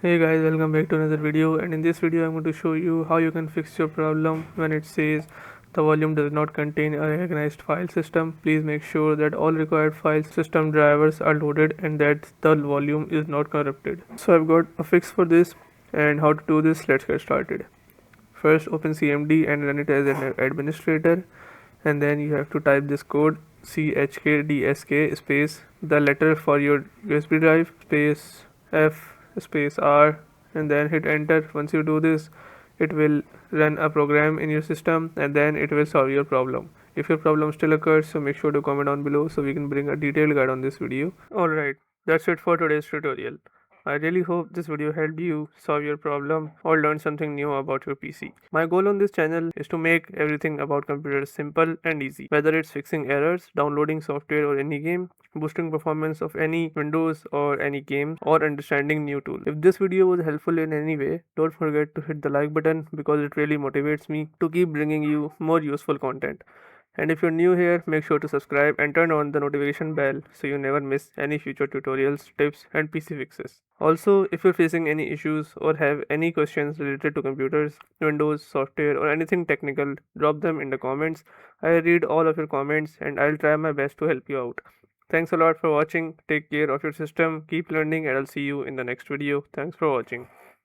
Hey guys, welcome back to another video, and in this video I'm going to show you how you can fix your problem when it says the volume does not contain a recognized file system. Please make sure that all required file system drivers are loaded and that the volume is not corrupted. So I've got a fix for this, and how to do this, let's get started. First open CMD and run it as an administrator, and then you have to type this code CHKDSK space the letter for your USB drive space F space R, and then hit enter. Once you do this, it will run a program in your system and then it will solve your problem. If your problem still occurs, so make sure to comment down below so we can bring a detailed guide on this video. Alright, that's it for today's tutorial. I really hope this video helped you solve your problem or learn something new about your PC. My goal on this channel is to make everything about computers simple and easy, whether it's fixing errors, downloading software or any game, boosting performance of any Windows or any game, or understanding new tools. If this video was helpful in any way, don't forget to hit the like button because it really motivates me to keep bringing you more useful content. And if you're new here, make sure to subscribe and turn on the notification bell so you never miss any future tutorials, tips, and PC fixes. Also, if you're facing any issues or have any questions related to computers, Windows, software, or anything technical, drop them in the comments. I read all of your comments and I'll try my best to help you out. Thanks a lot for watching. Take care of your system, keep learning, and I'll see you in the next video. Thanks for watching.